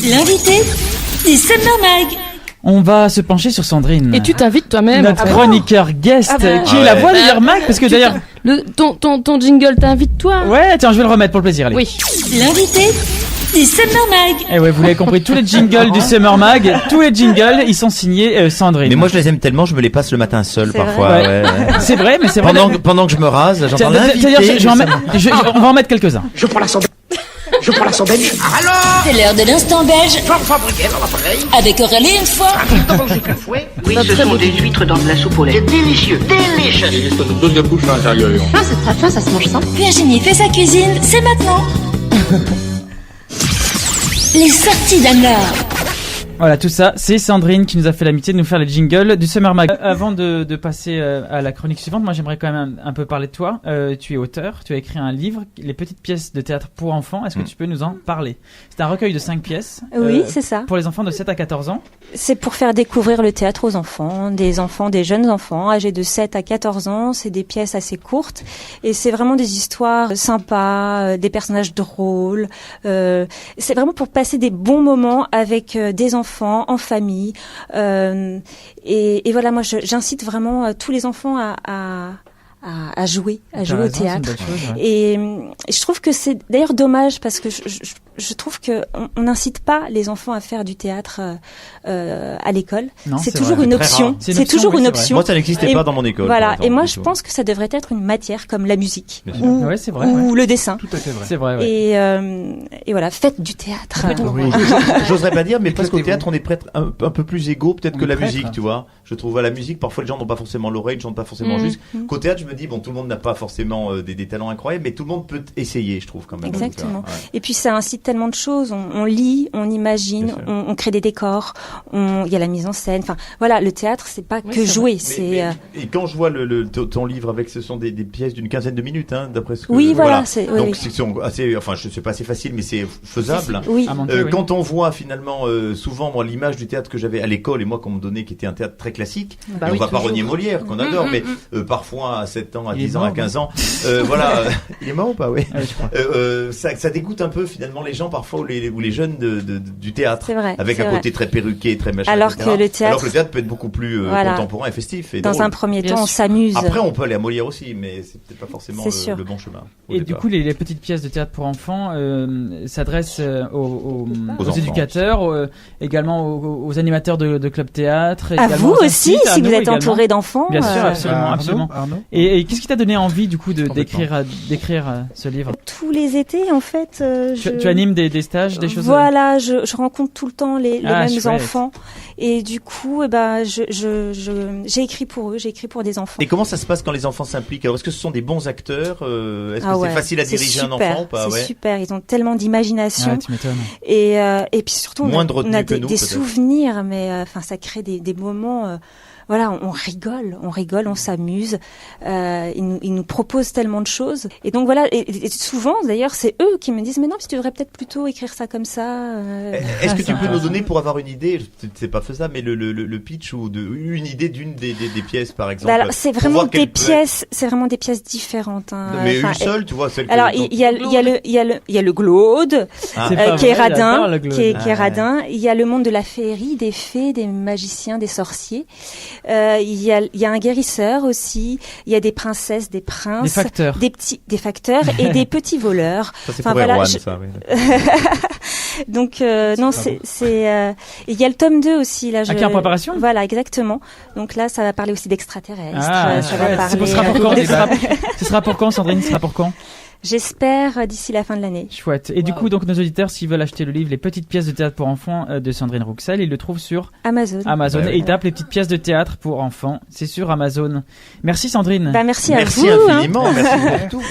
L'invité du Summer Mag. On va se pencher sur Sandrine. Et tu t'invites toi-même. Notre chroniqueur guest, qui est la voix de Yermak, parce que d'ailleurs... Ton jingle, t'invites-toi. Ouais, tiens, je vais le remettre pour le plaisir, allez. Oui. L'invité du Summer Mag. Eh ouais, vous l'avez compris, tous les jingles du Summer Mag, tous les jingles, ils sont signés Sandrine. Mais moi je les aime tellement, je me les passe le matin seul parfois. vrai. Ouais. C'est vrai, mais c'est vrai. Pendant que je me rase, j'entends D'ailleurs, on va en mettre quelques-uns. Je prends l'accent belge. Alors C'est l'heure de l'instant belge. J'en fabriquais dans l'appareil. Avec Aurélie une fois. Dans le gifle à fouet. Oui, ce sont des huîtres dans de la soupe au lait. C'est délicieux, délicieux. Une espèce de deuxième bouche à l'intérieur. Ah, c'est très fin, ça se mange sans. Virginie fait sa cuisine, c'est maintenant. Les sorties d'Anne-Laure. Voilà, tout ça, c'est Sandrine qui nous a fait l'amitié de nous faire les jingles du Summer Mag. Avant de passer à la chronique suivante, moi j'aimerais quand même un peu parler de toi. Tu es auteur, tu as écrit un livre, Les petites pièces de théâtre pour enfants. Est-ce que tu peux nous en parler? C'est un recueil de 5 pièces. Oui, c'est ça. Pour les enfants de 7 à 14 ans. C'est pour faire découvrir le théâtre aux enfants, des jeunes enfants âgés de 7 à 14 ans. C'est des pièces assez courtes et c'est vraiment des histoires sympas, des personnages drôles. C'est vraiment pour passer des bons moments avec des enfants en famille, et voilà, moi j'incite vraiment tous les enfants à jouer au théâtre. Et je trouve que c'est d'ailleurs dommage parce que je trouve que on n'incite pas les enfants à faire du théâtre à l'école. C'est toujours une option. C'est toujours une option. Moi, ça n'existait pas dans mon école. Voilà. Et moi, je pense que ça devrait être une matière comme la musique ou le dessin. Tout à fait vrai. C'est vrai. Ouais. Et voilà, faites du théâtre. Oui. J'oserais pas dire, mais presque au théâtre, on est peut-être un peu plus égaux peut-être que la musique, tu vois. Je trouve à la musique, parfois les gens n'ont pas forcément l'oreille, ne chantent pas forcément juste. Qu'au théâtre, je me dis, bon, tout le monde n'a pas forcément des talents incroyables, mais tout le monde peut essayer, je trouve quand même. Exactement. Et puis ça incite tellement de choses. On lit, on imagine, on crée des décors, il y a la mise en scène. Enfin, voilà, le théâtre, c'est pas que jouer. Et quand je vois ton livre avec, ce sont des pièces d'une quinzaine de minutes, hein, d'après ce que. Oui, voilà. Donc c'est assez, enfin, je sais pas assez facile, mais c'est faisable. Oui. Quand on voit finalement, souvent, moi, l'image du théâtre que j'avais à l'école et moi qu'on me donnait, qui était un théâtre très classique. On va pas renier Molière, qu'on adore, mais parfois à 7 ans, à 10 ans, à 15 ans, voilà. Il est mort ou pas? Oui. Ça dégoûte un peu finalement les gens parfois ou les jeunes du théâtre. C'est vrai. Avec un côté très perruqué, très machin. Alors que le théâtre peut être beaucoup plus contemporain et festif. Et dans drôle. un premier temps, on s'amuse. Après, on peut aller à Molière aussi, mais c'est peut-être pas forcément le bon chemin. Et du coup, les petites pièces de théâtre pour enfants s'adressent aux éducateurs, également aux animateurs de club théâtre. À vous aussi, si vous êtes entouré d'enfants. Bien sûr, absolument. Arnaud. Et qu'est-ce qui t'a donné envie du coup d'écrire ce livre? Tous les étés, en fait. Tu animes des stages, des choses. Voilà, je rencontre tout le temps les mêmes enfants, et du coup, j'ai écrit pour eux, j'ai écrit pour des enfants. Et comment ça se passe quand les enfants s'impliquent? Alors, est-ce que ce sont des bons acteurs? Est-ce que c'est facile à diriger un enfant ou pas? C'est super, ils ont tellement d'imagination. Tu m'étonnes. Et puis surtout, on a des souvenirs, mais enfin, ça crée des moments. Voilà, on rigole, on s'amuse. Ils nous proposent tellement de choses. Et donc voilà, et souvent d'ailleurs, c'est eux qui me disent mais non, tu devrais peut-être plutôt écrire ça comme ça. Est-ce que tu peux nous donner pour avoir une idée, c'est pas faisable, mais le pitch ou une idée d'une des pièces par exemple? Alors, c'est vraiment des pièces, différentes. Hein. Mais une seule, tu vois, celle. Alors il y a le Glaude, qui est radin, qui est radin. Il y a le monde de la féerie, des fées, des magiciens, des sorciers. Il y a un guérisseur aussi, il y a des princesses, des princes, des facteurs et des petits voleurs. Ça, c'est pour Erwan, ça, oui. Donc non, il y a le tome 2 aussi là. Qui est en préparation. Voilà, exactement. Donc là, ça va parler aussi d'extraterrestres. Ça va parler. Ce sera pour quand, Sandrine? Ce sera pour quand? J'espère d'ici la fin de l'année. Chouette. Et du coup, donc nos auditeurs, s'ils veulent acheter le livre Les petites pièces de théâtre pour enfants de Sandrine Rouxel, ils le trouvent sur Amazon. Et ils tapent Les petites pièces de théâtre pour enfants. C'est sur Amazon. Merci Sandrine. Merci à vous. Merci infiniment. Merci pour tout.